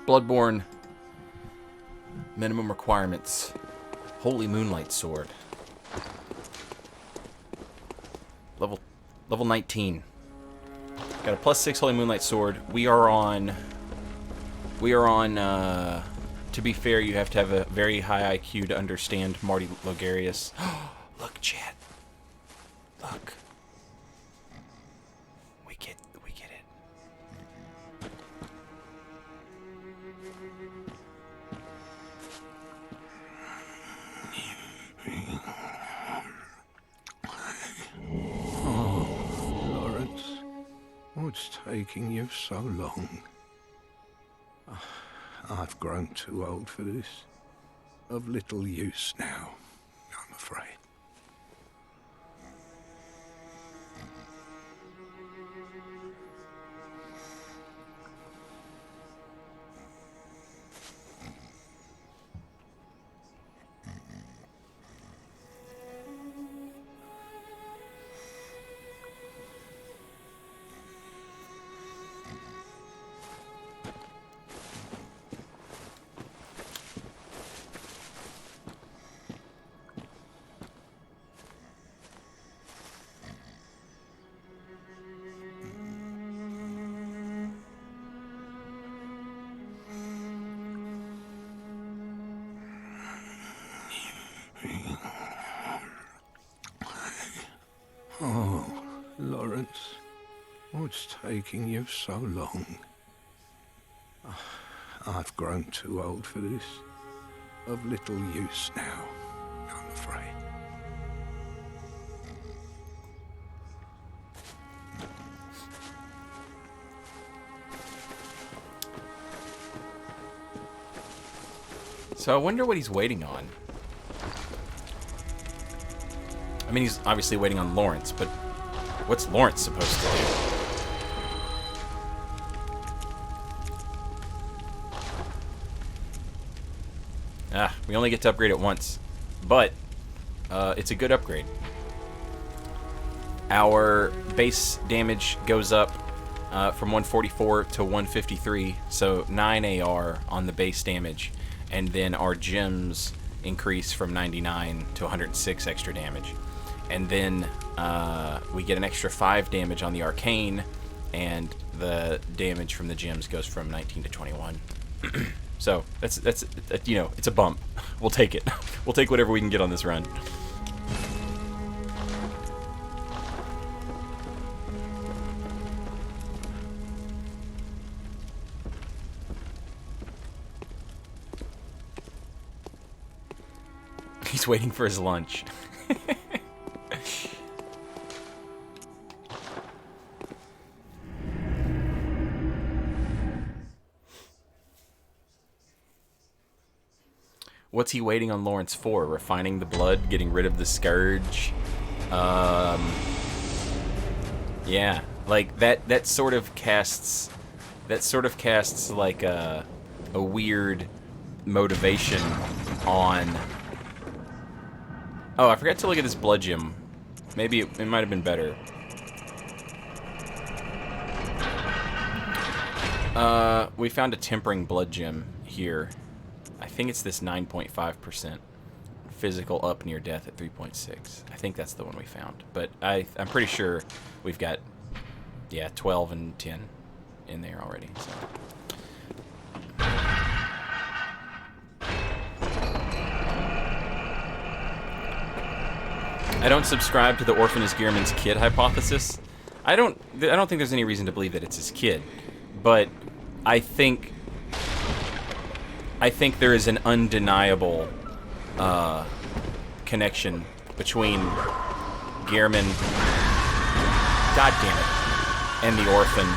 Bloodborne. Minimum requirements. Holy Moonlight sword. Level 19. Got a +6 Holy Moonlight sword. We are on, to be fair, you have to have a very high IQ to understand Marty Logarius. Look, chat. Look. We get it. What's taking you so long? I've grown too old for this. Of little use now, I'm afraid. Oh, Lawrence, what's taking you so long? I've grown too old for this. Of little use now, I'm afraid. So I wonder what he's waiting on. I mean, he's obviously waiting on Lawrence, but what's Lawrence supposed to do? We only get to upgrade it once, but it's a good upgrade. Our base damage goes up from 144 to 153, so 9 AR on the base damage, and then our gems increase from 99 to 106 extra damage. And then we get an extra 5 damage on the arcane, and the damage from the gems goes from 19 to 21. So that's you know, it's a bump. We'll take it. We'll take whatever we can get on this run. He's waiting for his lunch. What's he waiting on Lawrence for? Refining the blood, getting rid of the scourge. Yeah, like that sort of casts like a weird motivation on. Oh, I forgot to look at this blood gem. Maybe it might have been better. We found a tempering blood gem here. I think it's this 9.5%. Physical up near death at 3.6. I think that's the one we found. But I'm pretty sure we've got, yeah, 12 and 10 in there already. So. I don't subscribe to the orphan is Gehrman's kid hypothesis. I don't think there's any reason to believe that it's his kid, but I think there is an undeniable connection between Gehrman, God damn it, and the orphan.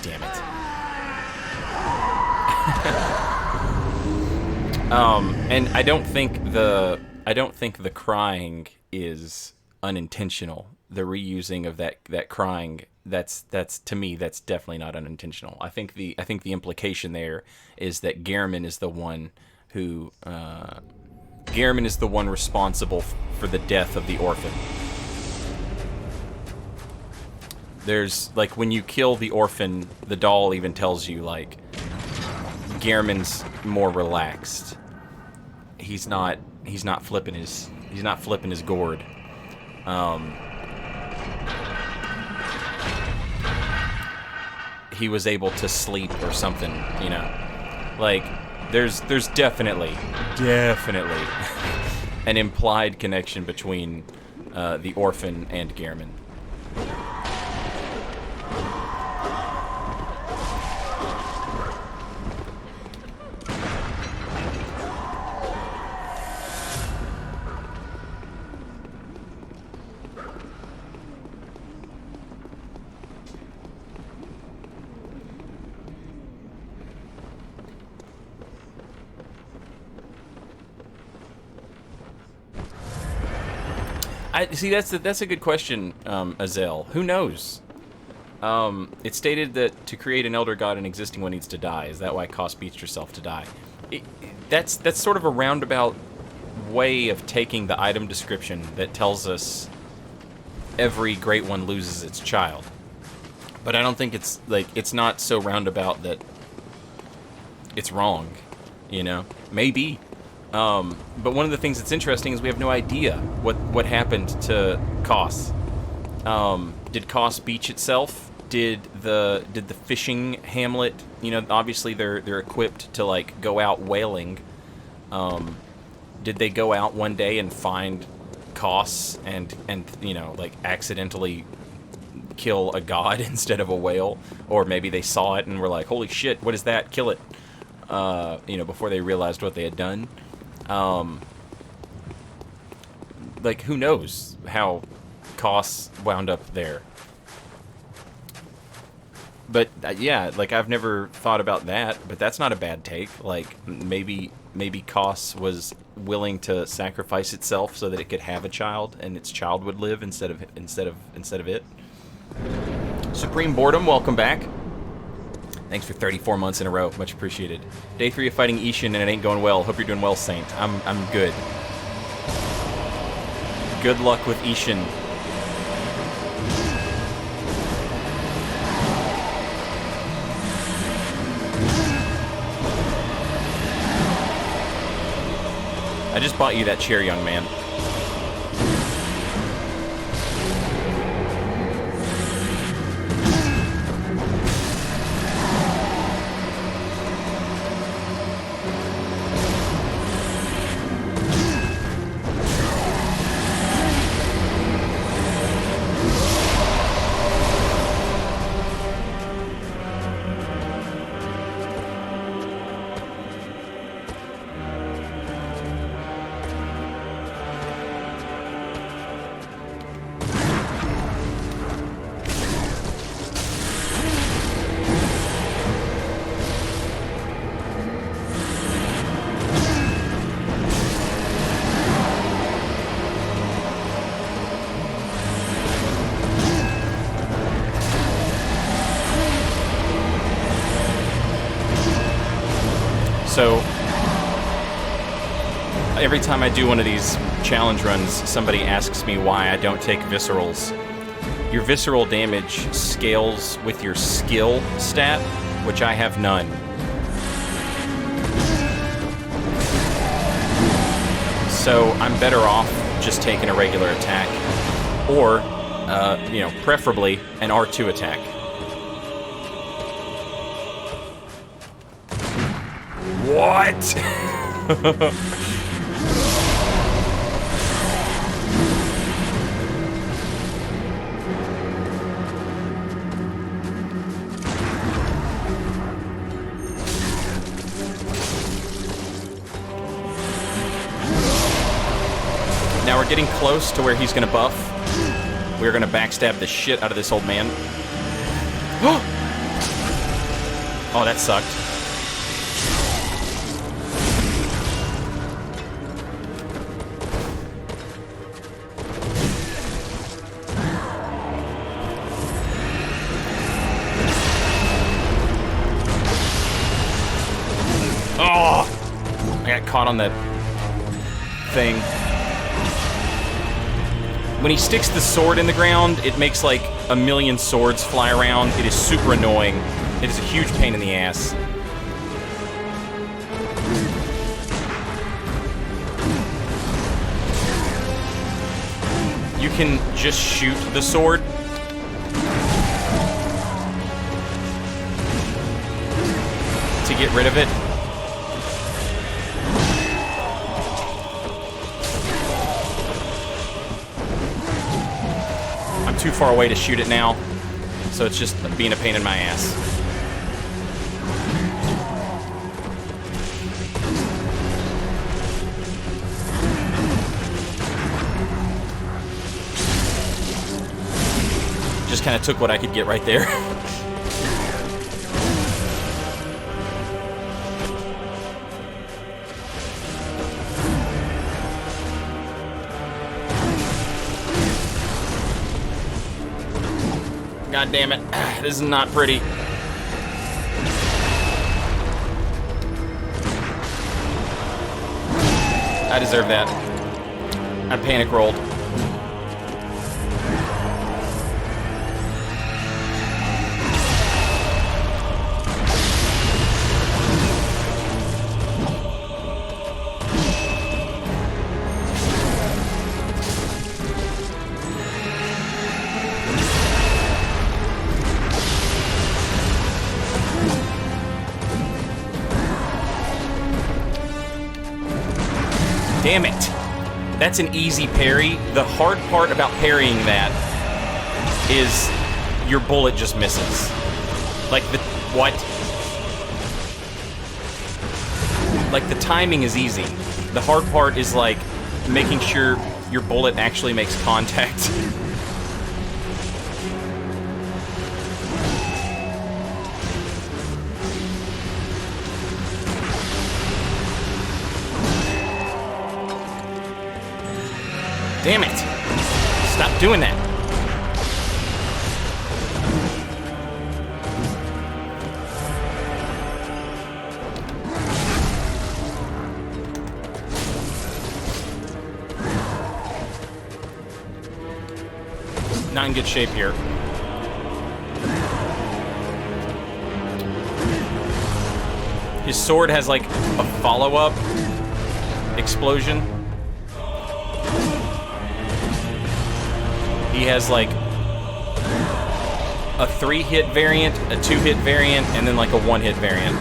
Damn it. And I don't think the crying is unintentional. The reusing of that crying, that's to me, that's definitely not unintentional. I think the implication there is that Gehrman is the one who Gehrman is the one responsible for the death of the orphan. There's, like, when you kill the orphan, the doll even tells you, like, Gehrman's more relaxed. He's not flipping his gourd. He was able to sleep or something, you know. Like, there's definitely an implied connection between the orphan and Gehrman. See, that's a good question, Azel. Who knows? It stated that to create an Elder God, an existing one needs to die. Is that why Koss beats herself to die? That's sort of a roundabout way of taking the item description that tells us every Great One loses its child. But I don't think it's not so roundabout that it's wrong, you know? Maybe. But one of the things that's interesting is we have no idea what happened to Koss. Did Koss beach itself? Did the fishing hamlet, you know, obviously they're equipped to, like, go out whaling. Did they go out one day and find Koss and you know, like, accidentally kill a god instead of a whale? Or maybe they saw it and were like, holy shit, what is that? Kill it. You know, before they realized what they had done. Like, who knows how Koss wound up there. But, yeah, like, I've never thought about that, but that's not a bad take. Like, maybe Koss was willing to sacrifice itself so that it could have a child, and its child would live instead of it. Supreme Boredom, welcome back. Thanks for 34 months in a row. Much appreciated. Day 3 of fighting Ishin, and it ain't going well. Hope you're doing well, Saint. I'm good. Good luck with Ishin. I just bought you that chair, young man. So, every time I do one of these challenge runs, somebody asks me why I don't take viscerals. Your visceral damage scales with your skill stat, which I have none. So, I'm better off just taking a regular attack. Or, you know, preferably an R2 attack. What? Now we're getting close to where he's gonna buff. We're gonna backstab the shit out of this old man. Oh, that sucked. Oh! I got caught on that thing. When he sticks the sword in the ground, it makes like a million swords fly around. It is super annoying. It is a huge pain in the ass. You can just shoot the sword. To get rid of it. I'm too far away to shoot it now, so it's just being a pain in my ass. Just kind of took what I could get right there. God damn it. This is not pretty. I deserve that. I panic rolled. Damn it. That's an easy parry. The hard part about parrying that is your bullet just misses. Like the... what? Like the timing is easy. The hard part is like making sure your bullet actually makes contact. Damn it! Stop doing that! Not in good shape here. His sword has like a follow-up explosion. He has like a 3-hit variant, a 2-hit variant, and then like a 1-hit variant.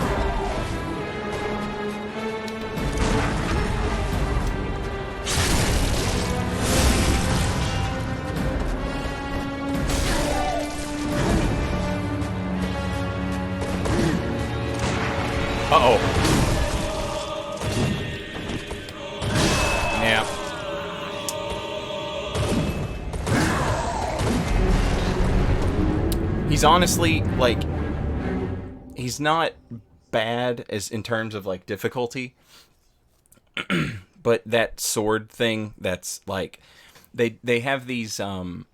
Uh-oh. Yeah. He's honestly, like, he's not bad as in terms of, like, difficulty. But that sword thing, that's, like, they have these, a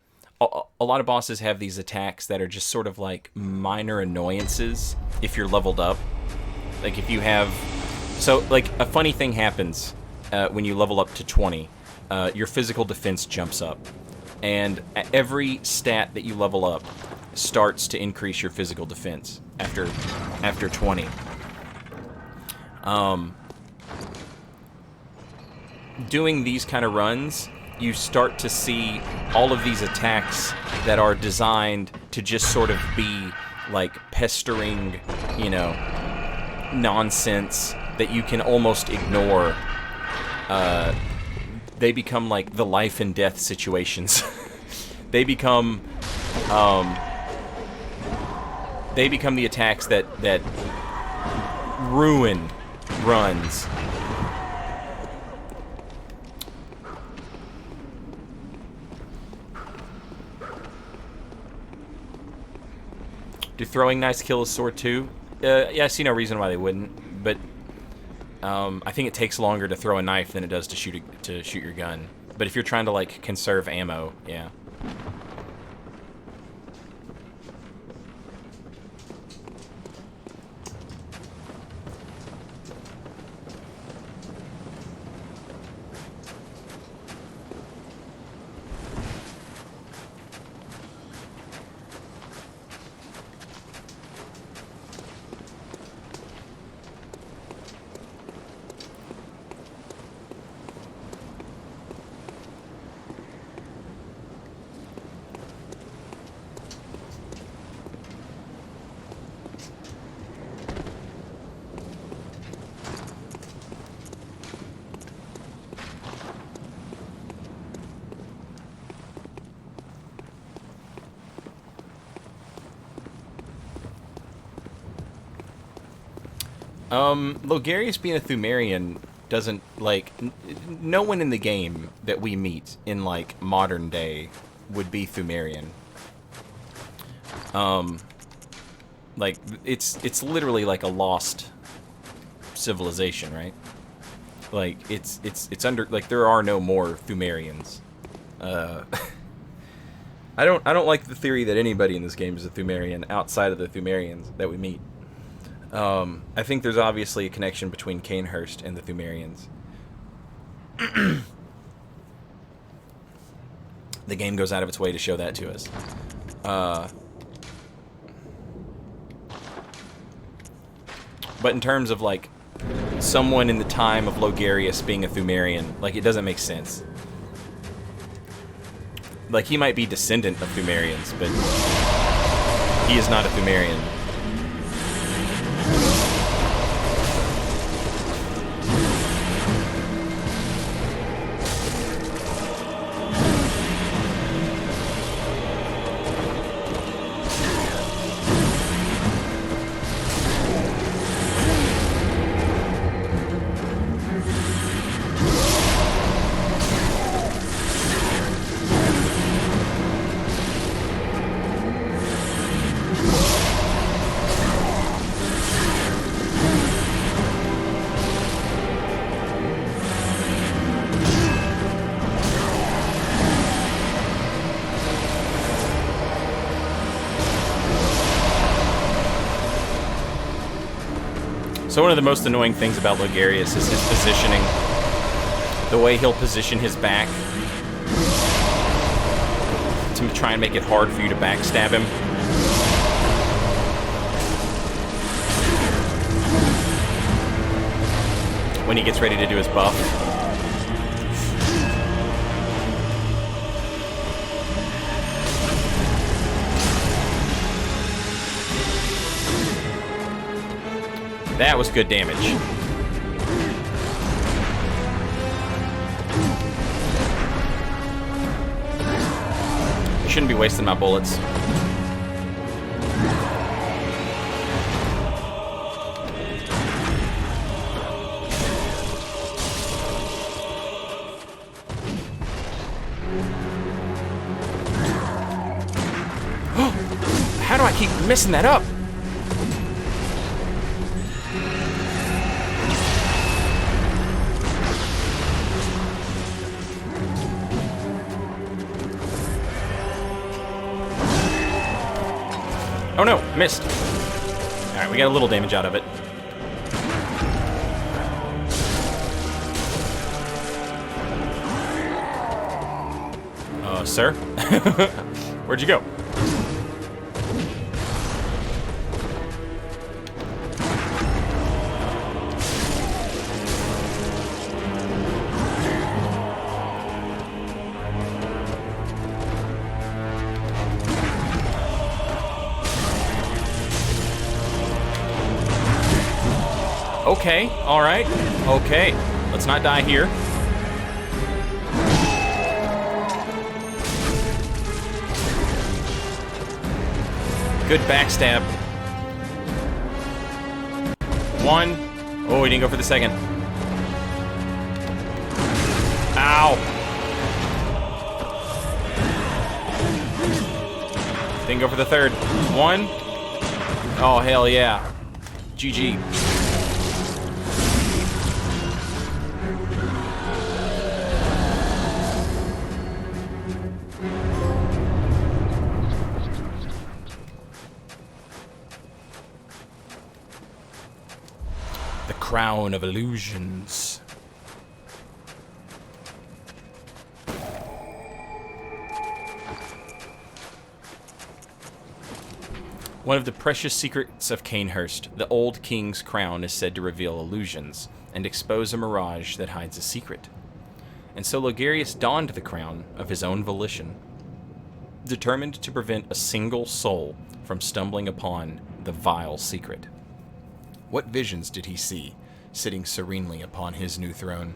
lot of bosses have these attacks that are just sort of, like, minor annoyances if you're leveled up. Like, if you have... So, like, a funny thing happens when you level up to 20. Your physical defense jumps up. And every stat that you level up starts to increase your physical defense after 20. Doing these kind of runs, you start to see all of these attacks that are designed to just sort of be like pestering, you know, nonsense that you can almost ignore. They become like the life and death situations. They become the attacks that Rune runs. Do throwing knives kill a sword too? Yeah, I see no reason why they wouldn't, but I think it takes longer to throw a knife than it does to shoot your gun. But if you're trying to like conserve ammo, yeah. Logarius being a Thumerian doesn't, like, no one in the game that we meet in, like, modern day would be Thumerian. Like, it's literally like a lost civilization, right? Like, it's under, like, there are no more Thumerians. I don't like the theory that anybody in this game is a Thumerian outside of the Thumerians that we meet. I think there's obviously a connection between Cainhurst and the Thumerians. The game goes out of its way to show that to us. But in terms of, like, someone in the time of Logarius being a Thumerian, like, it doesn't make sense. Like, he might be descendant of Thumerians, but he is not a Thumerian. So one of the most annoying things about Logarius is his positioning. The way he'll position his back to try and make it hard for you to backstab him. When he gets ready to do his buff. That was good damage. I shouldn't be wasting my bullets. How do I keep messing that up? Oh no, missed. Alright, we got a little damage out of it. Sir? Where'd you go? Okay, alright. Okay, let's not die here. Good backstab. One. Oh, he didn't go for the second. Ow. Didn't go for the third. One. Oh, hell yeah. GG. Crown of Illusions. One of the precious secrets of Cainhurst, the old king's crown is said to reveal illusions and expose a mirage that hides a secret. And so Logarius donned the crown of his own volition, determined to prevent a single soul from stumbling upon the vile secret. What visions did he see, sitting serenely upon his new throne?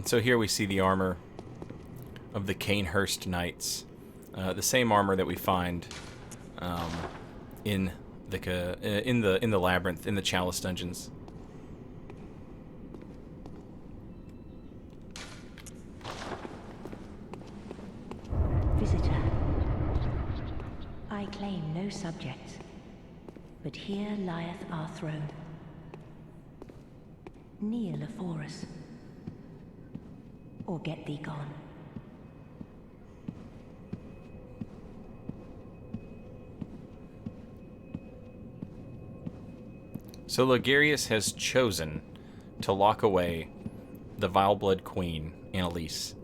And so here we see the armor of the Cainhurst Knights. The same armor that we find in the labyrinth, in the Chalice dungeons. Visitor, I claim no subjects, but here lieth our throne. Kneel afore us, or get thee gone. So Logarius has chosen to lock away the Vileblood Queen, Annalise,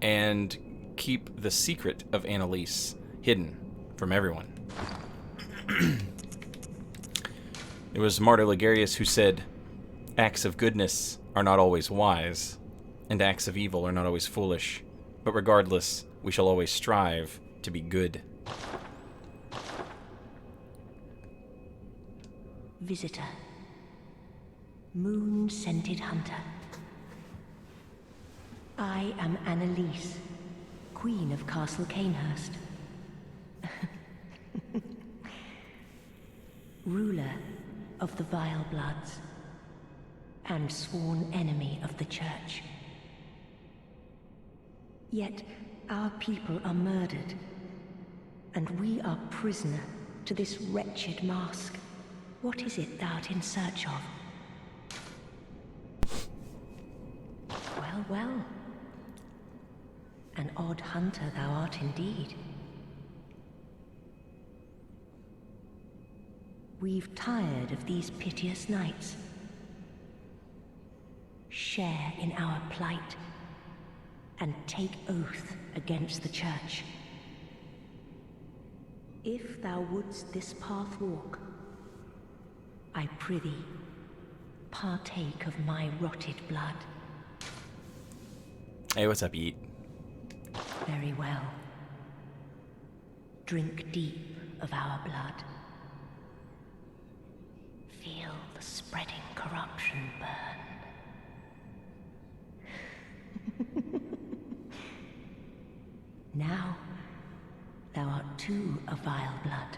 and keep the secret of Annalise hidden from everyone. It was Martyr Logarius who said, "Acts of goodness are not always wise, and acts of evil are not always foolish, but regardless, we shall always strive to be good." Visitor, moon-scented hunter. I am Annalise, Queen of Castle Cainhurst. Ruler of the Vile Bloods, and sworn enemy of the Church. Yet our people are murdered, and we are prisoner to this wretched mask. What is it thou art in search of? Well, well. An odd hunter thou art indeed. We've tired of these piteous nights. Share in our plight, and take oath against the Church. If thou wouldst this path walk, I prithee, partake of my rotted blood. Hey, what's up, Yeet? Very well. Drink deep of our blood. Feel the spreading corruption burn. Now, thou art too a vile blood.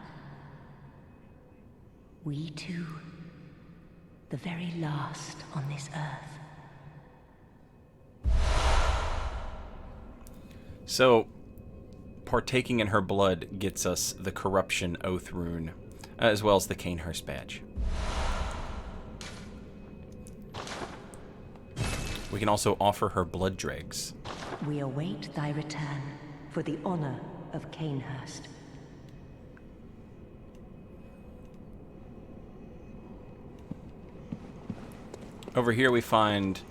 We too, the very last on this earth. So, partaking in her blood gets us the Corruption Oath rune, as well as the Cainhurst badge. We can also offer her blood dregs. We await thy return for the honor of Cainhurst. Over here we find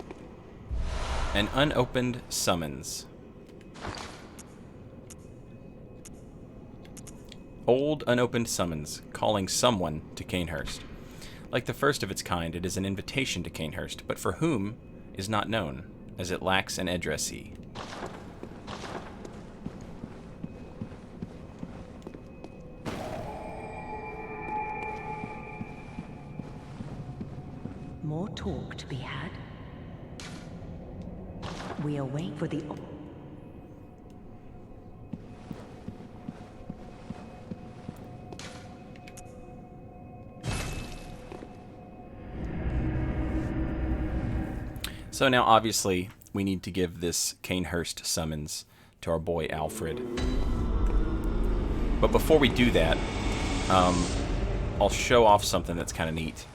an unopened summons. Old unopened summons, calling someone to Cainhurst. Like the first of its kind, it is an invitation to Cainhurst, but for whom is not known, as it lacks an addressee. More talk to be had. We await for the... So now, obviously, we need to give this Cainhurst summons to our boy Alfred. But before we do that, I'll show off something that's kind of neat.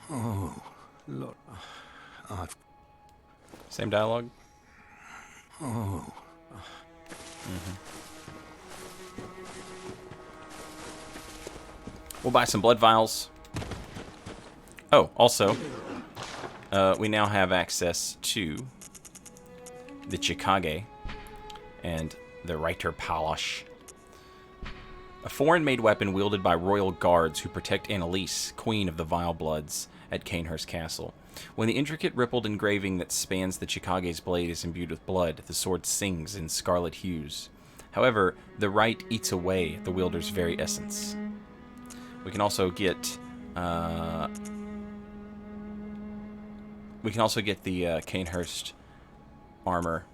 Oh, look, I've... Same dialogue? Oh. We'll buy some blood vials. Oh, also, we now have access to the Chikage, and the Reiter Palash. A foreign-made weapon wielded by royal guards who protect Annalise, queen of the Vile Bloods, at Cainhurst Castle. When the intricate rippled engraving that spans the Chikage's blade is imbued with blood, the sword sings in scarlet hues. However, the rite eats away the wielder's very essence. We can also get the Cainhurst armor.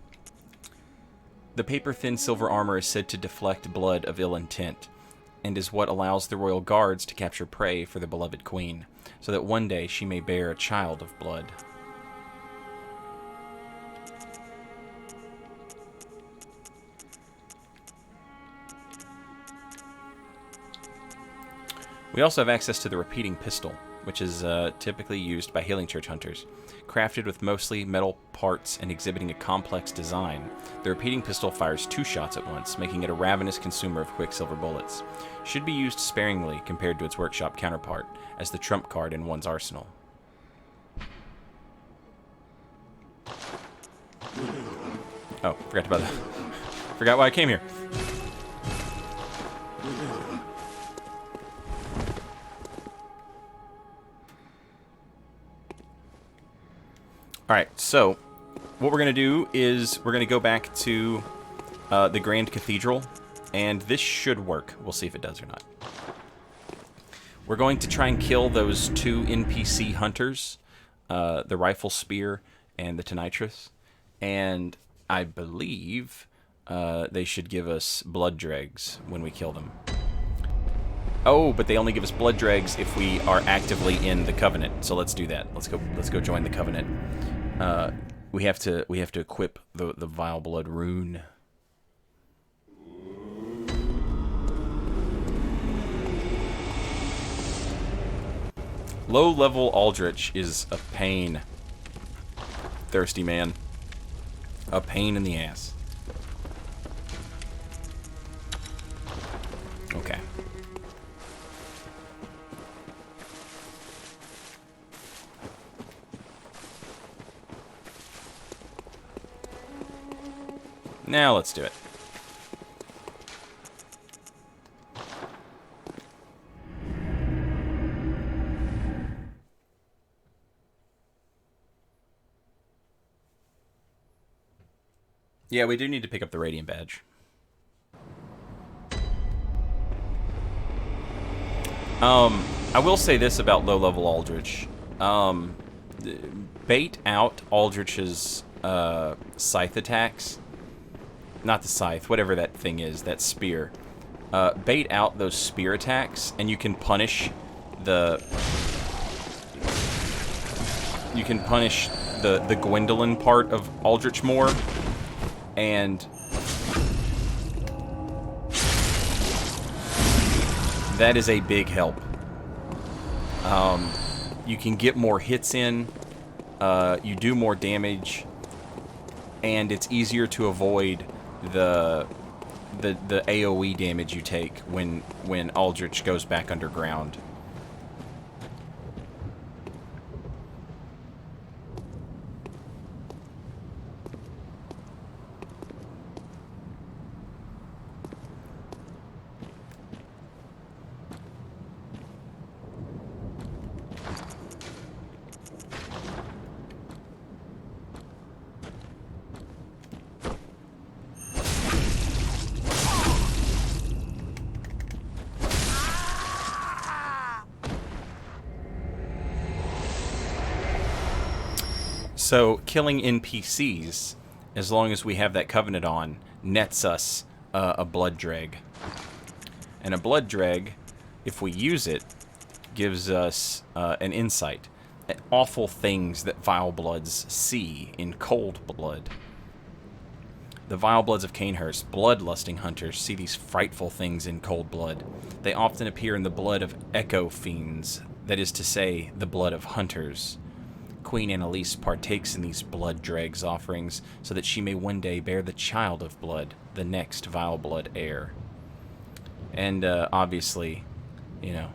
The paper-thin silver armor is said to deflect blood of ill intent, and is what allows the royal guards to capture prey for the beloved queen, so that one day she may bear a child of blood. We also have access to the repeating pistol, which is typically used by healing church hunters. Crafted with mostly metal parts and exhibiting a complex design, the repeating pistol fires 2 shots at once, making it a ravenous consumer of quicksilver bullets. Should be used sparingly compared to its workshop counterpart, as the trump card in one's arsenal. Oh, forgot why I came here. Alright, so what we're going to do is we're going to go back to the Grand Cathedral, and this should work. We'll see if it does or not. We're going to try and kill those 2 NPC hunters, the Rifle Spear and the Tonitrus, and I believe they should give us blood dregs when we kill them. Oh, but they only give us blood dregs if we are actively in the Covenant. So let's do that. Let's go join the Covenant. We have to equip the Vile Blood Rune. Low-level Aldrich is a pain. Thirsty man. A pain in the ass. Okay. Now let's do it. Yeah, we do need to pick up the Radiant Badge. I will say this about low-level Aldrich. Bait out Aldrich's scythe attacks. Not the scythe, whatever that thing is, that spear. Bait out those spear attacks, and you can punish the... You can punish the Gwendolyn part of Aldrich more, and that is a big help. You can get more hits in, you do more damage, and it's easier to avoid the AoE damage you take when Aldrich goes back underground. So, killing NPCs, as long as we have that Covenant on, nets us a Blood Dreg. And a Blood Dreg, if we use it, gives us an insight at awful things that Vile Bloods see in cold blood. The Vile Bloods of Cainhurst, Bloodlusting Hunters, see these frightful things in cold blood. They often appear in the blood of Echo Fiends, that is to say, the blood of hunters. Queen Annalise partakes in these blood dregs offerings so that she may one day bear the child of blood, the next Vile Blood heir. And obviously, you know,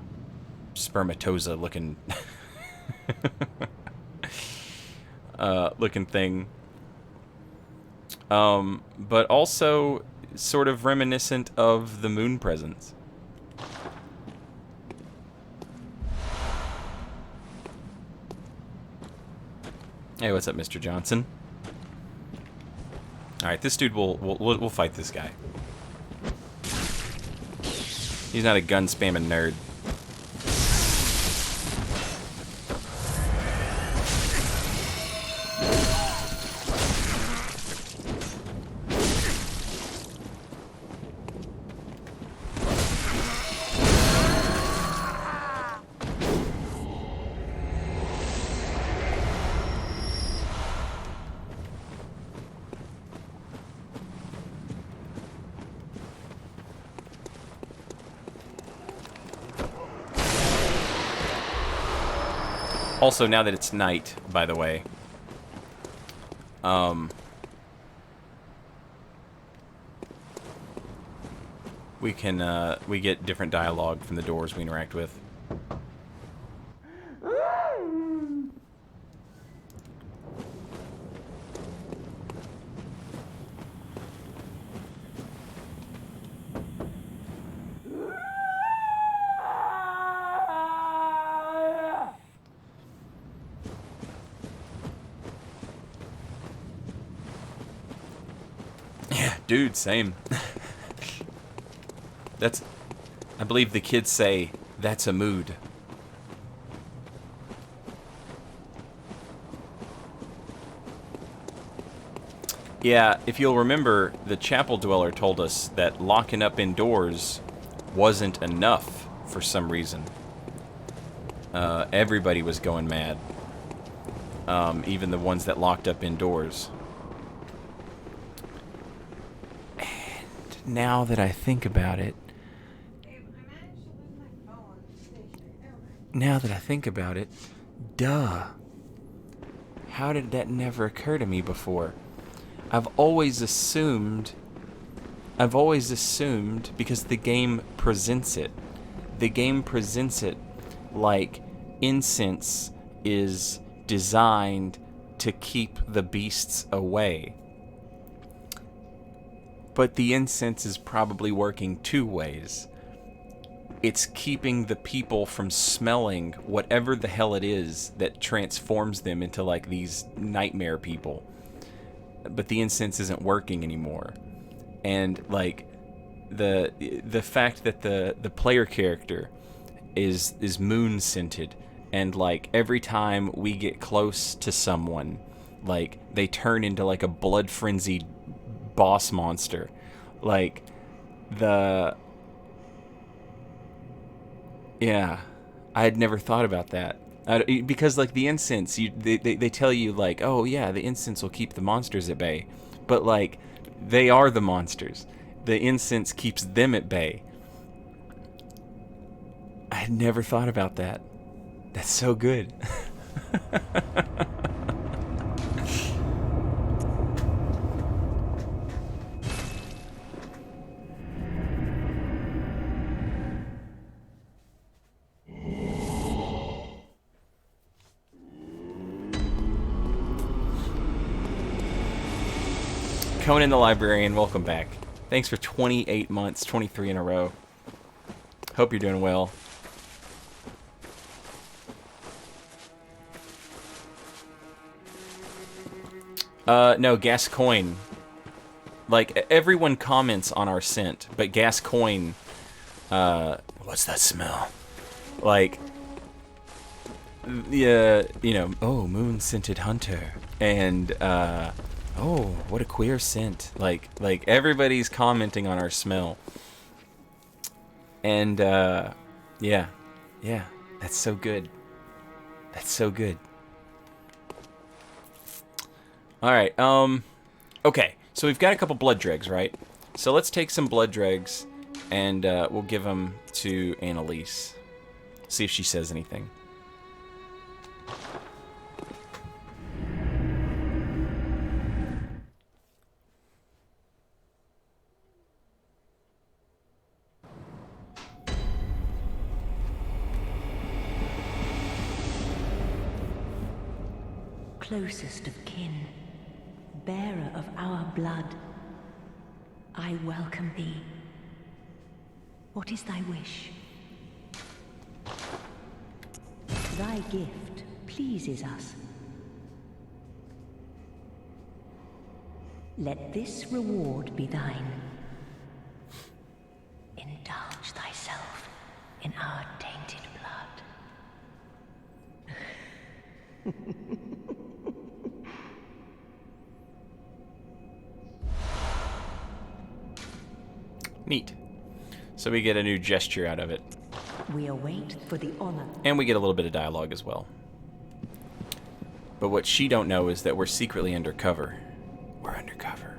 spermatoza looking looking thing. But also sort of reminiscent of the moon presence. Hey, what's up, Mr. Johnson? All right, this dude we'll fight this guy. He's not a gun spamming nerd. Also, now that it's night, by the way, we get different dialogue from the doors we interact with. Dude, same. That's... I believe the kids say, that's a mood. Yeah, if you'll remember, the chapel dweller told us that locking up indoors wasn't enough for some reason. Everybody was going mad. Even the ones that locked up indoors. Now that I think about it, duh. How did that never occur to me before? I've always assumed, because the game presents it. The game presents it like incense is designed to keep the beasts away. But the incense is probably working two ways. It's keeping the people from smelling whatever the hell it is that transforms them into like these nightmare people. But the incense isn't working anymore. And like the fact that the player character is moon scented, and like every time we get close to someone, like they turn into like a blood frenzied boss monster. Like yeah, I had never thought about that. Because like the incense, they tell you like, oh yeah, the incense will keep the monsters at bay, but like they are the monsters. The incense keeps them at bay. I had never thought about that. That's so good. Conan the Librarian, welcome back. Thanks for 28 months, 23 in a row. Hope you're doing well. No, Gascoigne. Like, everyone comments on our scent, but Gascoigne, what's that smell? Like, you know, oh, moon-scented hunter, and, oh, what a queer scent. Like everybody's commenting on our smell. And, yeah, that's so good. That's so good. Alright, okay, so we've got a couple blood dregs, right? So let's take some blood dregs, and, we'll give them to Annalise. See if she says anything. Closest of kin, bearer of our blood. I welcome thee. What is thy wish? Thy gift pleases us. Let this reward be thine. Indulge thyself in our tainted blood. Neat. So we get a new gesture out of it. We await for the honor. And we get a little bit of dialogue as well. But what she don't know is that we're secretly undercover. We're undercover.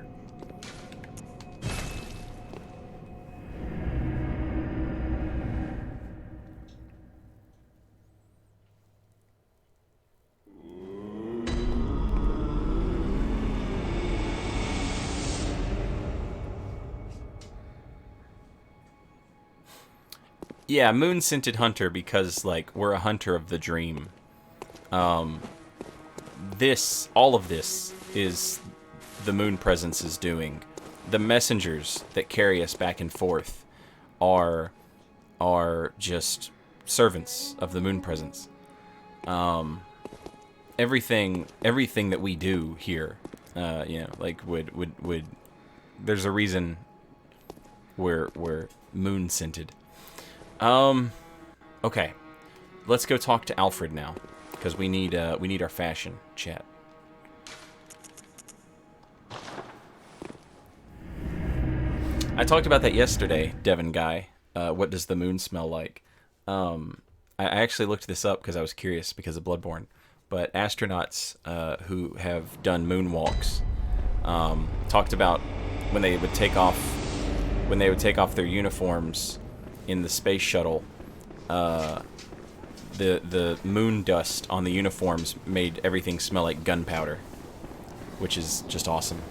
Yeah, moon-scented hunter because, like, we're a hunter of the dream. All of this is the moon presence is doing. The messengers that carry us back and forth are just servants of the moon presence. Everything that we do here, like would there's a reason we're moon-scented. Okay. Let's go talk to Alfred now, because we need our fashion chat. I talked about that yesterday, Devin guy. What does the moon smell like? I actually looked this up because I was curious because of Bloodborne. But astronauts who have done moonwalks talked about when they would take off their uniforms in the space shuttle, the moon dust on the uniforms made everything smell like gunpowder, which is just awesome.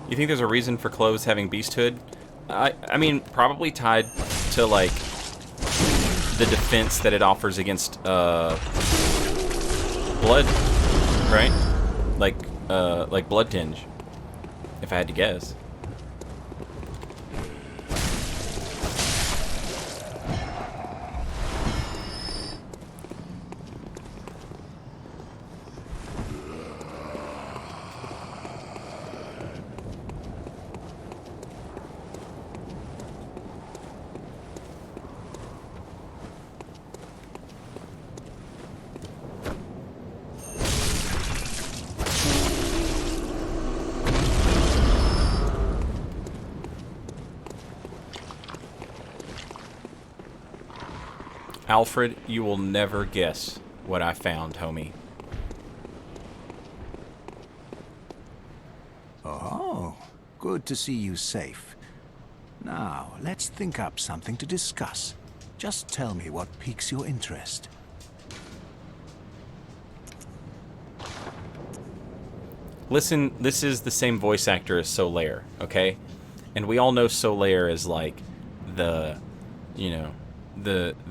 You think there's a reason for clothes having beasthood? I mean, probably tied to, like, the defense that it offers against, blood, right? Like blood tinge, if I had to guess. Alfred, you will never guess what I found, homie. Oh, good to see you safe. Now, let's think up something to discuss. Just tell me what piques your interest. Listen, this is the same voice actor as Solaire, okay? And we all know Solaire is like the, you know, the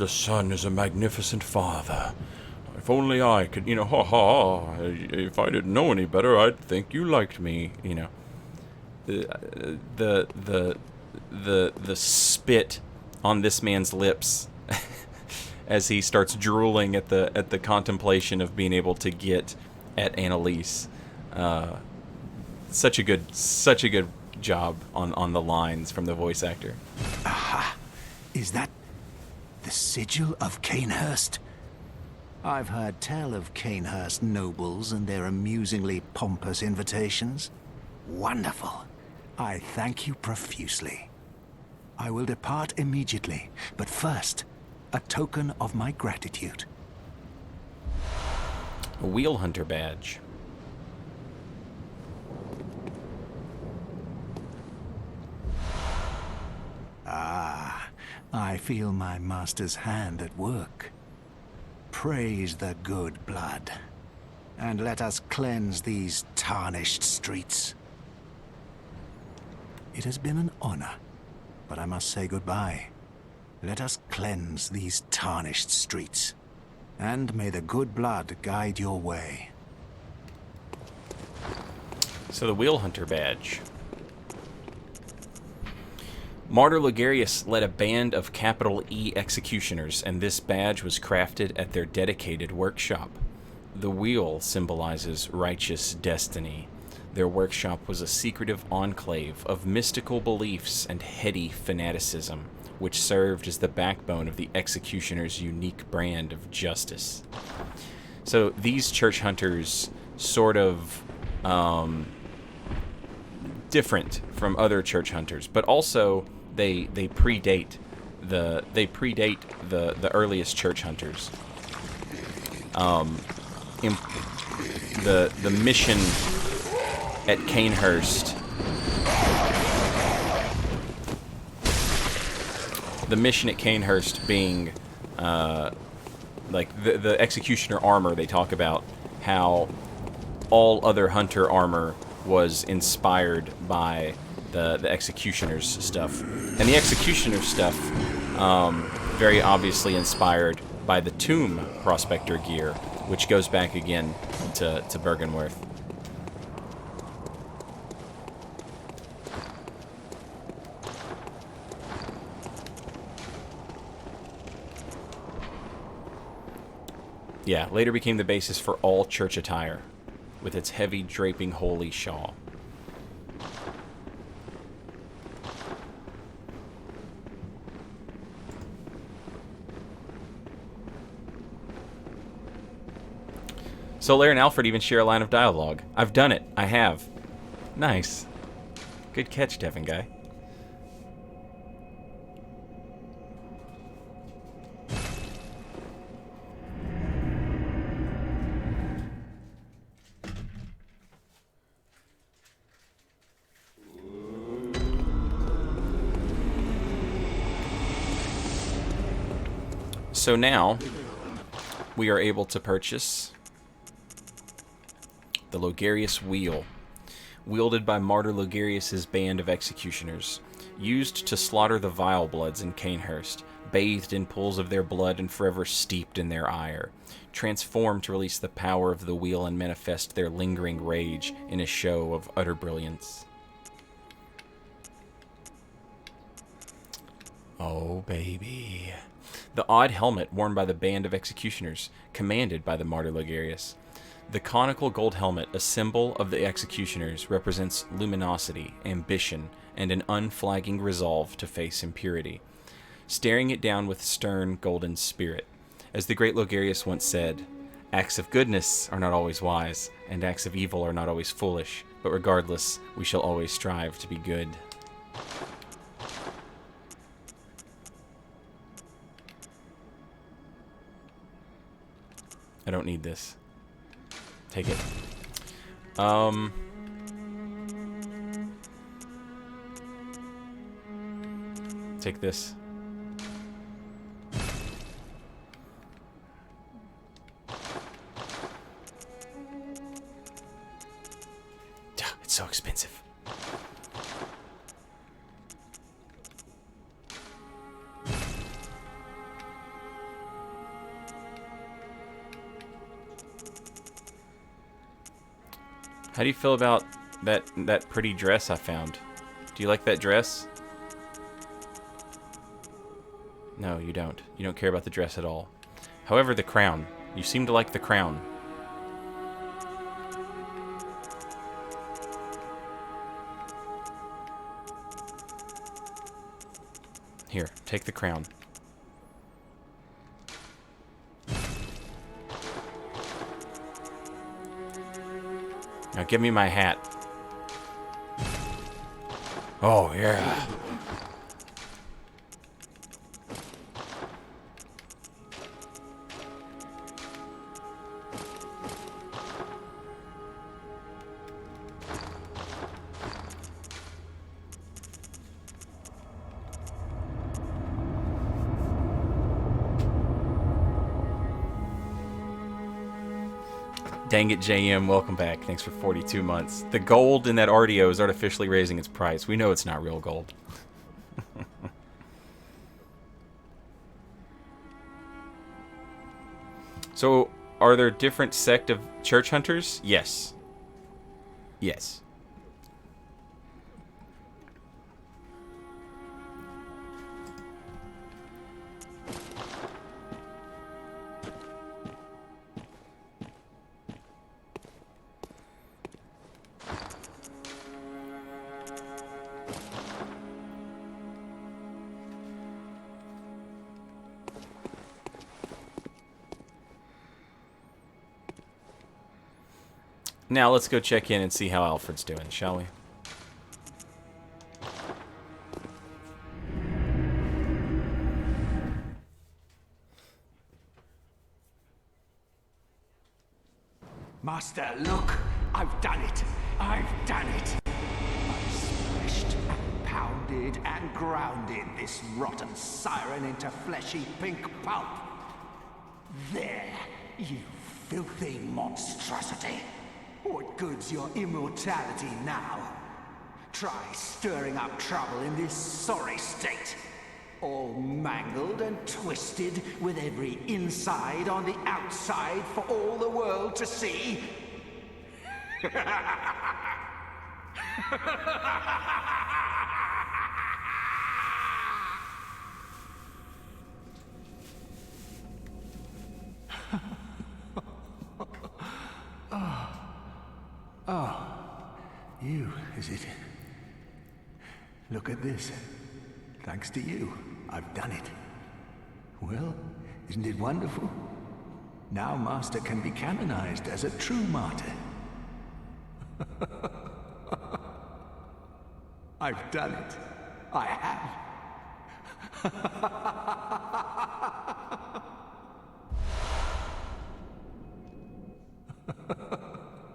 sun is a magnificent father. If only I could, if I didn't know any better, I'd think you liked me, you know. The spit on this man's lips as he starts drooling at the contemplation of being able to get at Annalise. Such a good job on the lines from the voice actor. Aha! Is that the sigil of Cainhurst? I've heard tell of Cainhurst nobles and their amusingly pompous invitations. Wonderful. I thank you profusely. I will depart immediately, but first, a token of my gratitude. A wheel hunter badge. Ah, I feel my master's hand at work. Praise the good blood. and let us cleanse these tarnished streets. It has been an honor, but I must say goodbye. Let us cleanse these tarnished streets, and may the good blood guide your way. So the Wheel Hunter badge. Martyr Logarius led a band of capital E executioners, and this badge was crafted at their dedicated workshop. The wheel symbolizes righteous destiny. Their workshop was a secretive enclave of mystical beliefs and heady fanaticism, which served as the backbone of the executioner's unique brand of justice. So these church hunters sort of different from other church hunters, but also they predate the earliest church hunters. The mission at Cainhurst. The mission at Cainhurst being like the executioner armor. They talk about how all other hunter armor was inspired by the executioner's stuff, and the executioner's stuff very obviously inspired by the tomb prospector gear, which goes back again to Bergenworth. Yeah, later became the basis for all church attire, with its heavy draping holy shawl. Solaire and Alfred even share a line of dialogue. I've done it. I have. Nice. Good catch, Devin guy. So now, we are able to purchase the Logarius Wheel, wielded by Martyr Logarius's band of executioners, used to slaughter the vile bloods in Cainhurst, bathed in pools of their blood and forever steeped in their ire, transformed to release the power of the wheel and manifest their lingering rage in a show of utter brilliance. Oh, baby. The odd helmet worn by the band of executioners, commanded by the Martyr Logarius. The conical gold helmet, a symbol of the executioners, represents luminosity, ambition, and an unflagging resolve to face impurity, staring it down with stern golden spirit. As the great Logarius once said, acts of goodness are not always wise, and acts of evil are not always foolish, but regardless, we shall always strive to be good. I don't need this. Take it. Take this. It's so expensive. How do you feel about that pretty dress I found? Do you like that dress? No, you don't. You don't care about the dress at all. However, the crown. You seem to like the crown. Here, take the crown. Now give me my hat. Oh, yeah. Dang it, JM, welcome back. Thanks for 42 months. The gold in that RDO is artificially raising its price. We know it's not real gold. So, are there different sect of church hunters? Yes. Yes. Now let's go check in and see how Alfred's doing, shall we? Master, look! I've done it! I've done it! I've smashed and pounded and grounded this rotten siren into fleshy pink pulp. There, you filthy monstrosity! What good's your immortality now? Try stirring up trouble in this sorry state. All mangled and twisted, with every inside on the outside for all the world to see. You, is it? Look at this. Thanks to you, I've done it. Well, isn't it wonderful? Now Master can be canonized as a true martyr. I've done it. I have.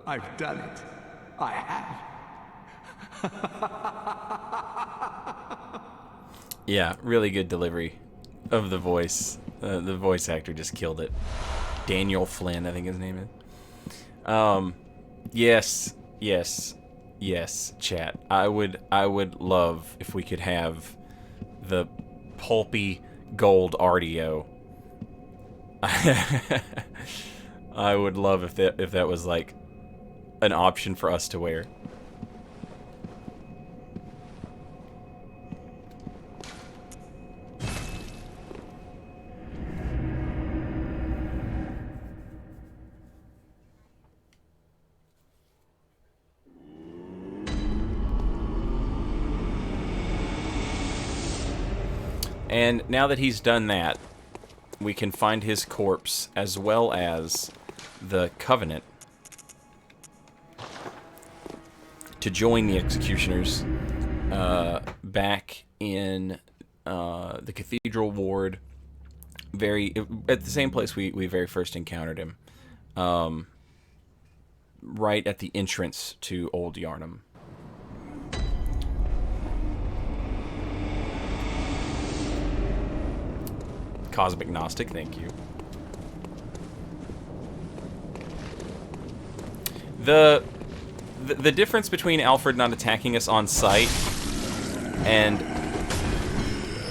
I've done it. I have. Yeah, really good delivery of the voice. The voice actor just killed it. Daniel Flynn, I think his name is. Yes, chat. I would love if we could have the pulpy gold RDO. I would love if that was like an option for us to wear. And now that he's done that, we can find his corpse as well as the Covenant to join the Executioners back in the Cathedral Ward, at the same place we very first encountered him, right at the entrance to Old Yarnum. Cosmic Gnostic, thank you. The difference between Alfred not attacking us on sight and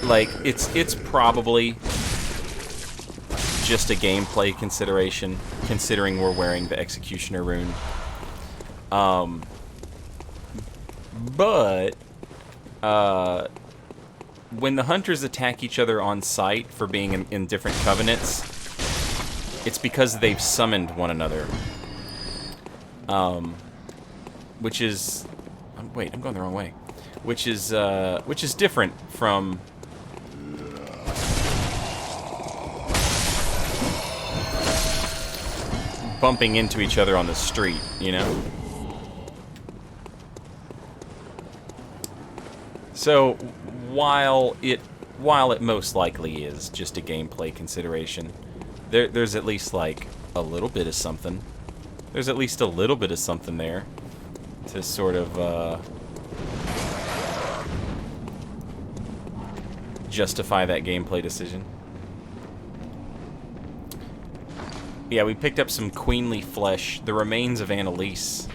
like it's probably just a gameplay consideration, considering we're wearing the Executioner rune. But when the hunters attack each other on sight for being in different covenants, it's because they've summoned one another. Which is... wait, I'm going the wrong way. Which is different from... bumping into each other on the street, you know? So, while it most likely is just a gameplay consideration, there's at least, like, a little bit of something. There's at least a little bit of something there to sort of, justify that gameplay decision. Yeah, we picked up some queenly flesh. The remains of Annalise.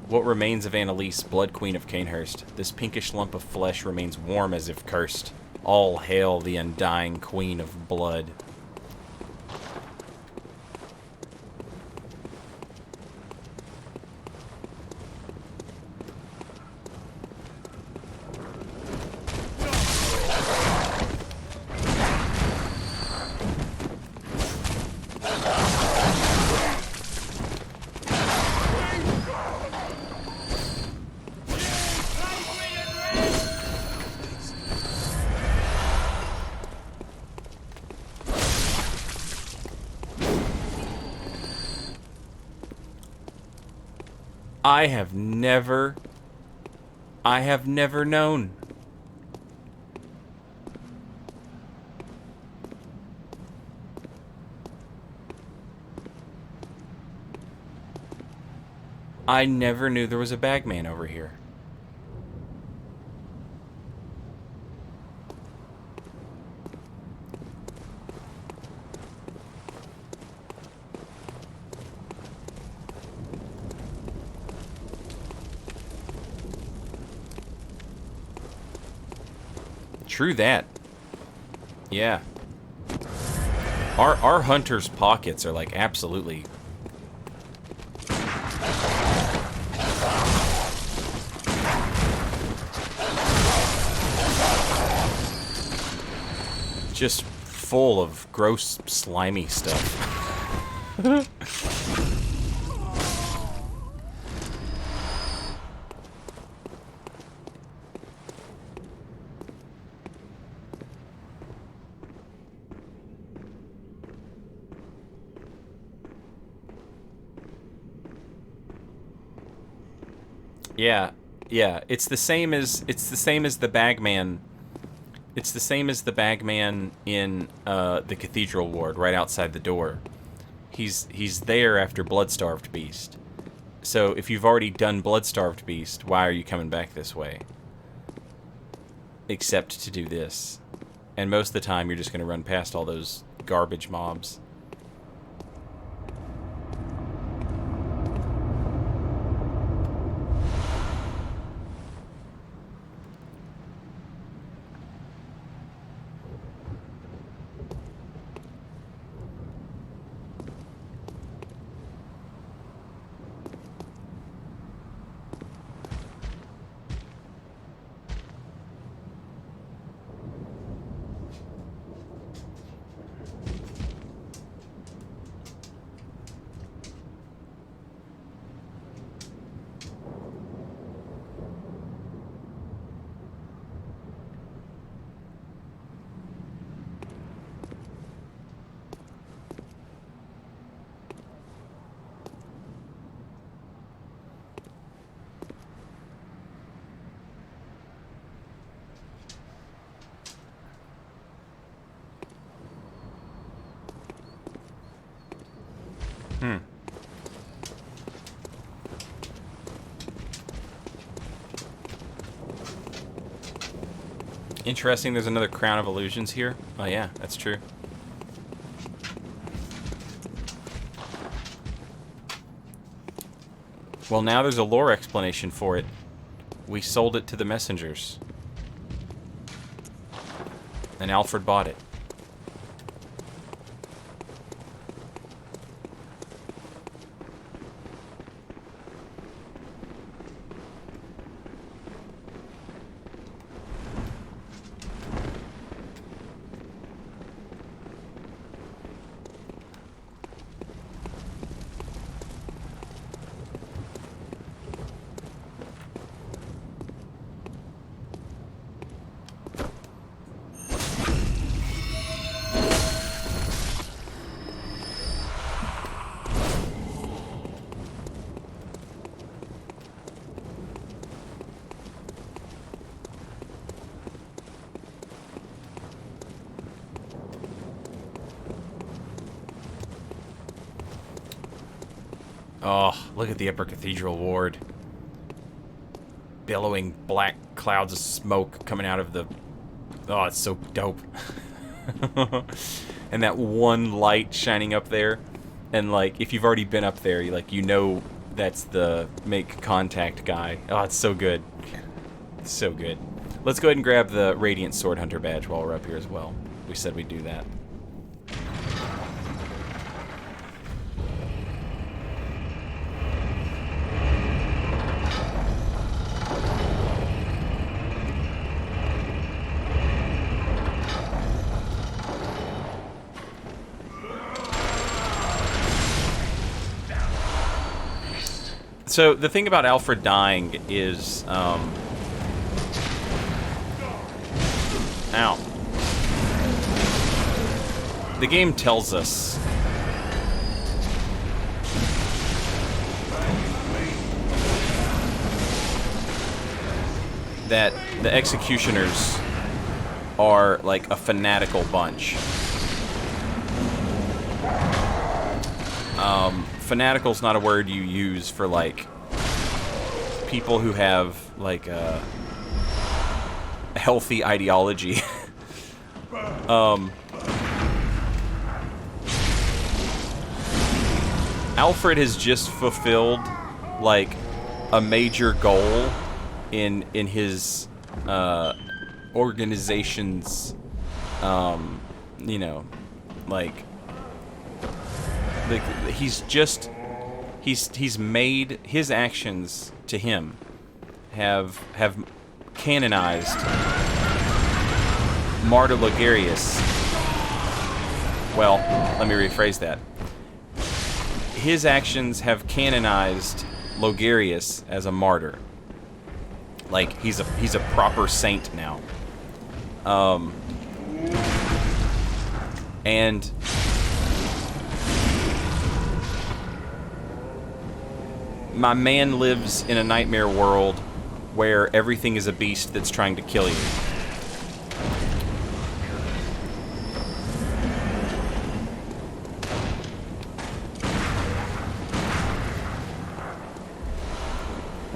What remains of Annalise, Blood Queen of Cainhurst? This pinkish lump of flesh remains warm as if cursed. All hail the undying Queen of Blood. I have never known. I never knew there was a bagman over here. True that. Yeah. Our hunters' pockets are like absolutely just full of gross, slimy stuff. Yeah, it's the same as the bagman. It's the same as the bagman in the Cathedral Ward, right outside the door. He's there after Bloodstarved Beast. So if you've already done Bloodstarved Beast, why are you coming back this way? Except to do this. And most of the time, you're just going to run past all those garbage mobs. Interesting, there's another Crown of Illusions here. Oh yeah, that's true. Well, now there's a lore explanation for it. We sold it to the messengers. And Alfred bought it. Oh, look at the Upper Cathedral Ward. Billowing black clouds of smoke coming out of the... Oh, it's so dope. And that one light shining up there. And like, if you've already been up there, you know that's the make contact guy. Oh, it's so good. It's so good. Let's go ahead and grab the Radiant Sword Hunter badge while we're up here as well. We said we'd do that. So the thing about Alfred dying is, ow. The game tells us that the executioners are like a fanatical bunch. Fanatical's not a word you use for like people who have like a healthy ideology. Alfred has just fulfilled like a major goal in his organization's you know, like he's made his actions to him have canonized Martyr Logarius. Well, let me rephrase that. His actions have canonized Logarius as a martyr. Like he's a proper saint now. And my man lives in a nightmare world where everything is a beast that's trying to kill you.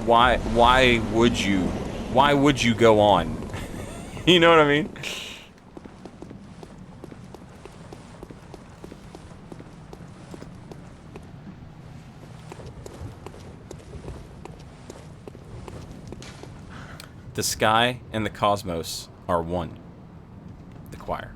Why would you go on? You know what I mean? The sky and the cosmos are one. The choir.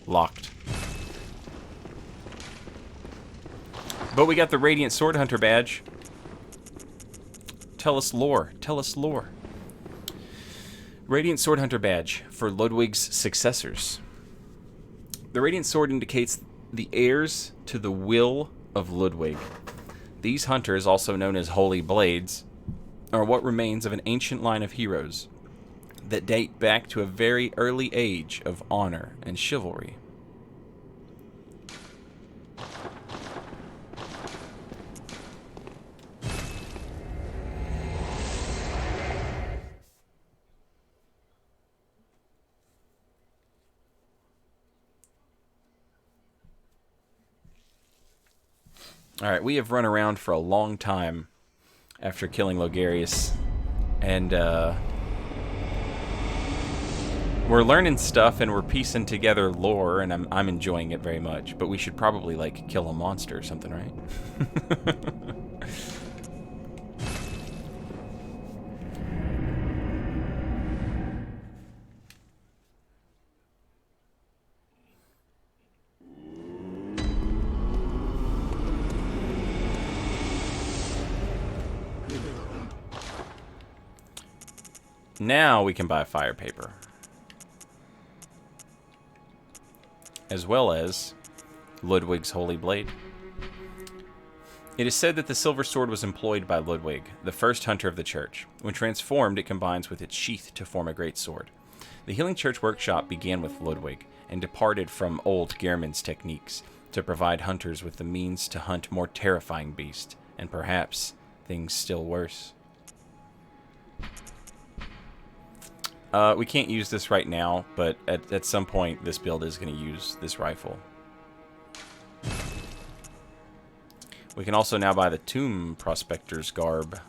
Locked. But we got the Radiant Sword Hunter badge. Tell us lore. Tell us lore. Radiant Sword Hunter badge for Ludwig's successors. The Radiant Sword indicates the heirs to the will of Ludwig. These hunters, also known as Holy Blades, are what remains of an ancient line of heroes that date back to a very early age of honor and chivalry. Alright, we have run around for a long time after killing Logarius, and we're learning stuff and we're piecing together lore, and I'm enjoying it very much. But we should probably like kill a monster or something, right? Now we can buy fire paper. As well as Ludwig's Holy Blade. It is said that the silver sword was employed by Ludwig, the first hunter of the church. When transformed, it combines with its sheath to form a great sword. The Healing Church workshop began with Ludwig and departed from old Gehrman's techniques to provide hunters with the means to hunt more terrifying beasts, and perhaps things still worse. We can't use this right now, but at some point this build is going to use this rifle. We can also now buy the Tomb Prospector's garb.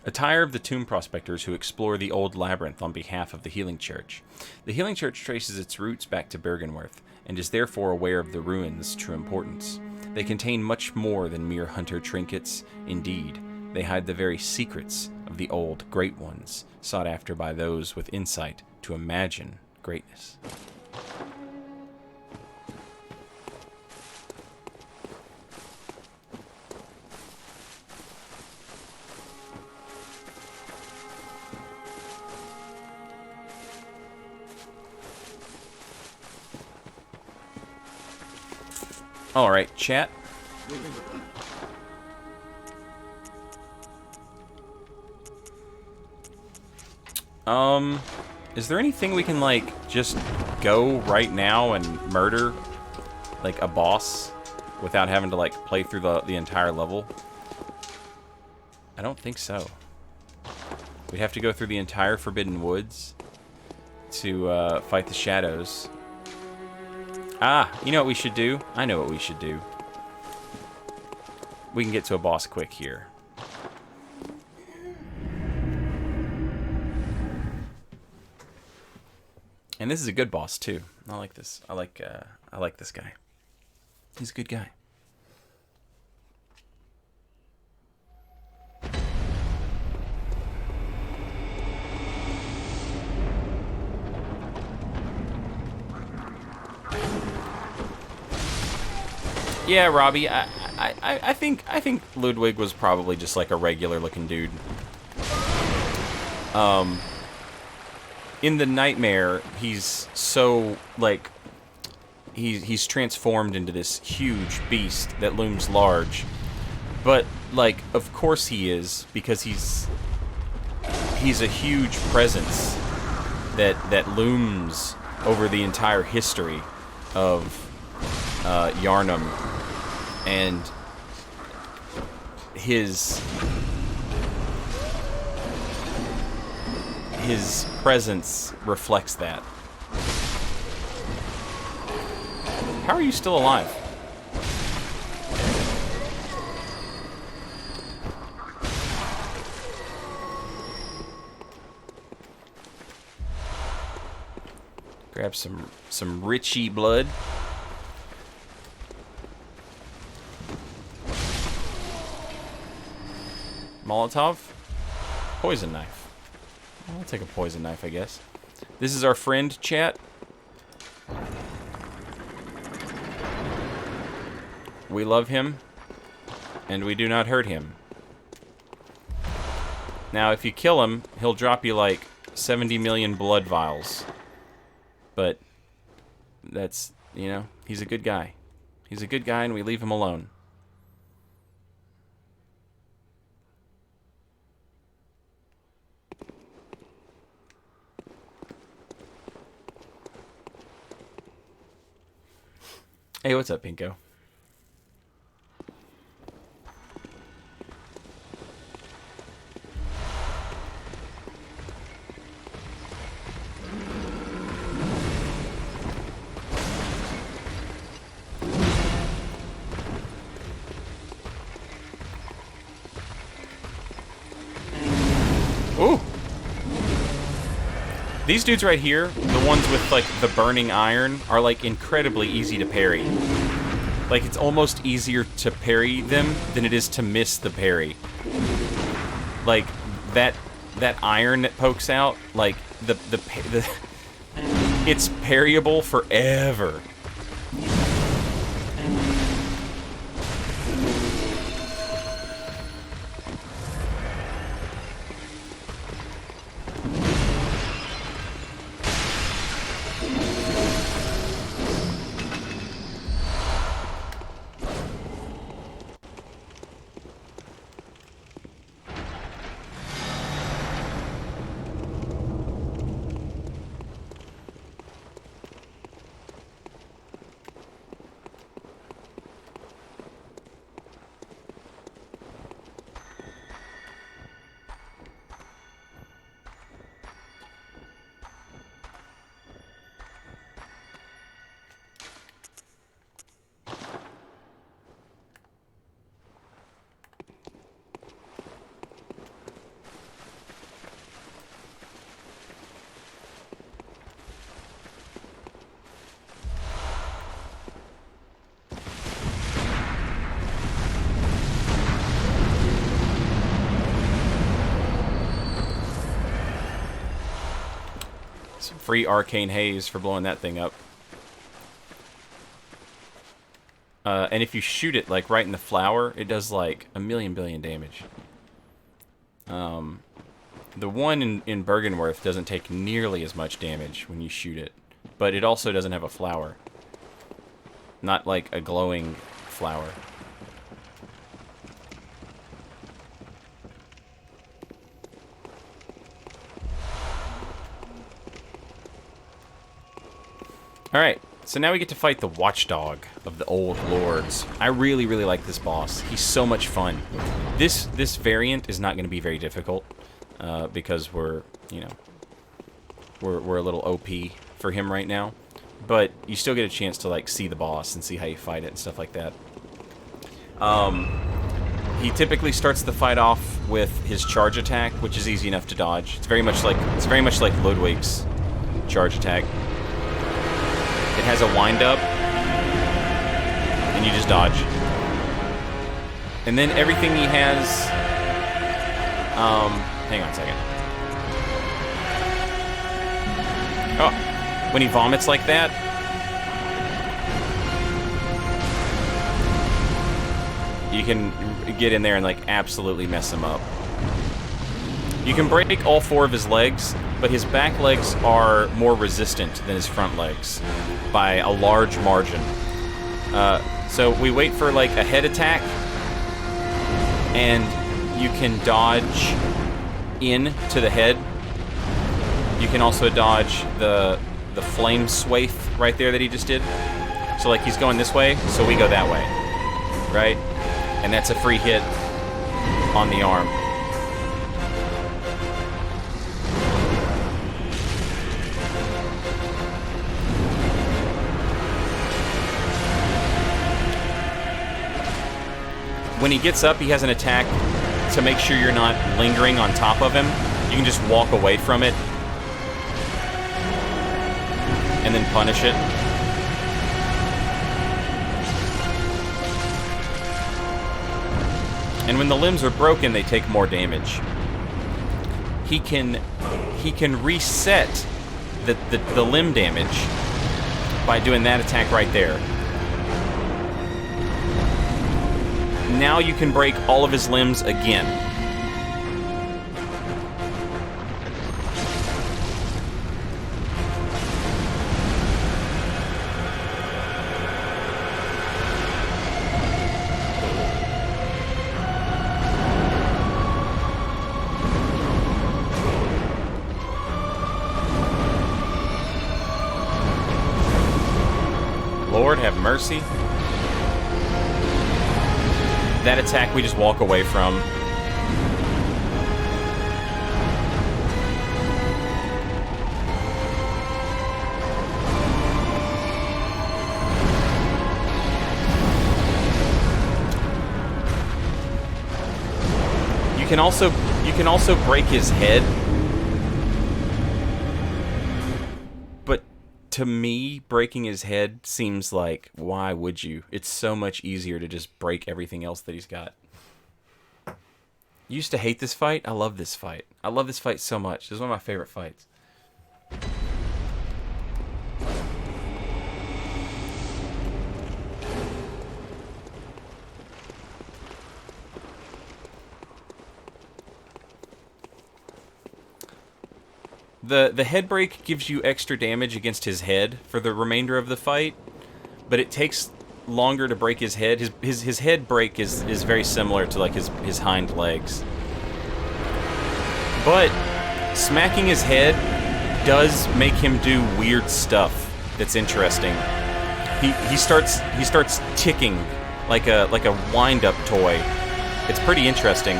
Attire of the Tomb Prospectors who explore the old labyrinth on behalf of the Healing Church. The Healing Church traces its roots back to Bergenworth, and is therefore aware of the ruins' true importance. They contain much more than mere hunter trinkets. Indeed, they hide the very secrets of the old Great Ones, sought after by those with insight to imagine greatness. Alright, chat. Is there anything we can, like, just go right now and murder, like, a boss without having to, like, play through the entire level? I don't think so. We'd have to go through the entire Forbidden Woods to fight the shadows. Ah, you know what we should do? I know what we should do. We can get to a boss quick here. And this is a good boss too. I like this. I like this guy. He's a good guy. Yeah, Robbie, I think Ludwig was probably just like a regular looking dude. In the nightmare, he's so like he's transformed into this huge beast that looms large. But like, of course he is, because he's a huge presence that looms over the entire history of Yharnam, and his presence reflects that. How are you still alive? Grab some Richie blood. Molotov? Poison knife. I'll take a poison knife, I guess. This is our friend, chat. We love him, and we do not hurt him. Now, if you kill him, he'll drop you like 70 million blood vials. But that's, you know, he's a good guy. He's a good guy, and we leave him alone. Hey, what's up, Pinko? Ooh! These dudes right here, the ones with, like, the burning iron, are, like, incredibly easy to parry. Like, it's almost easier to parry them than it is to miss the parry. Like, that iron that pokes out, like, it's parryable forever. Free arcane haze for blowing that thing up. And if you shoot it, like, right in the flower, it does, like, a million billion damage. The one in Bergenworth doesn't take nearly as much damage when you shoot it. But it also doesn't have a flower. Not, like, a glowing flower. Alright, so now we get to fight the Watchdog of the Old Lords. I really, really like this boss. He's so much fun. This variant is not going to be very difficult, because we're, you know, we're a little OP for him right now. But you still get a chance to, like, see the boss and see how you fight it and stuff like that. He typically starts the fight off with his charge attack, which is easy enough to dodge. It's very much like Ludwig's charge attack. It has a wind-up, and you just dodge. And then everything he has... hang on a second. Oh, when he vomits like that... you can get in there and, like, absolutely mess him up. You can break all 4 of his legs, but his back legs are more resistant than his front legs by a large margin. So we wait for, like, a head attack, and you can dodge in to the head. You can also dodge the flame swathe right there that he just did. So, like, he's going this way, so we go that way, right? And that's a free hit on the arm. When he gets up, he has an attack to make sure you're not lingering on top of him. You can just walk away from it and then punish it. And when the limbs are broken, they take more damage. He can reset the limb damage by doing that attack right there. Now you can break all of his limbs again. Lord have mercy. That attack we just walk away from. You can also break his head. But to me, breaking his head seems like, why would you? It's so much easier to just break everything else that he's got. You used to hate this fight? I love this fight. I love this fight so much. This is one of my favorite fights. The head break gives you extra damage against his head for the remainder of the fight, but it takes longer to break his head. His head break is very similar to, like, his hind legs. But smacking his head does make him do weird stuff that's interesting. He starts ticking like a wind-up toy. It's pretty interesting.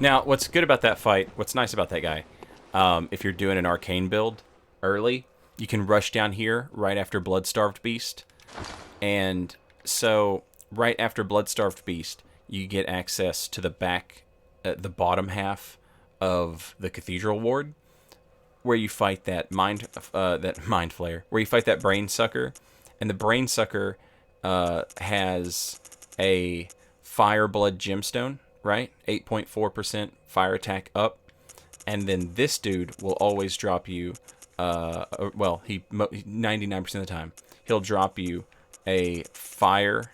Now, what's good about that fight, what's nice about that guy, if you're doing an arcane build early, you can rush down here right after Bloodstarved Beast. And so, right after Bloodstarved Beast, you get access to the the bottom half of the Cathedral Ward, where you fight that mind flayer, where you fight that brain sucker, and the brain sucker has a fire blood gemstone, right? 8.4% fire attack up, and then this dude will always drop you. Well, he 99% of the time he'll drop you a fire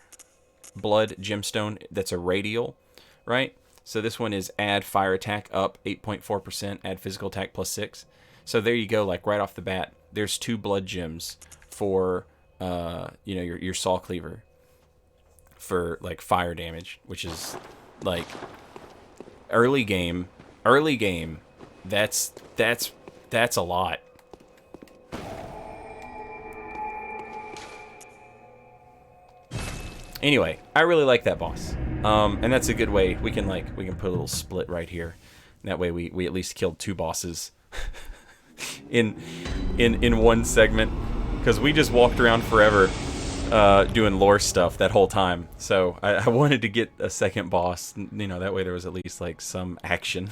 blood gemstone that's a radial, right? So this one is add fire attack up 8.4%, add physical attack +6. So there you go, like right off the bat, there's 2 blood gems for your saw cleaver for like fire damage, which is like early game. That's a lot. Anyway, I really like that boss, and that's a good way we can put a little split right here. That way we at least killed 2 bosses in one segment, because we just walked around forever doing lore stuff that whole time. So I wanted to get a second boss, that way there was at least like some action.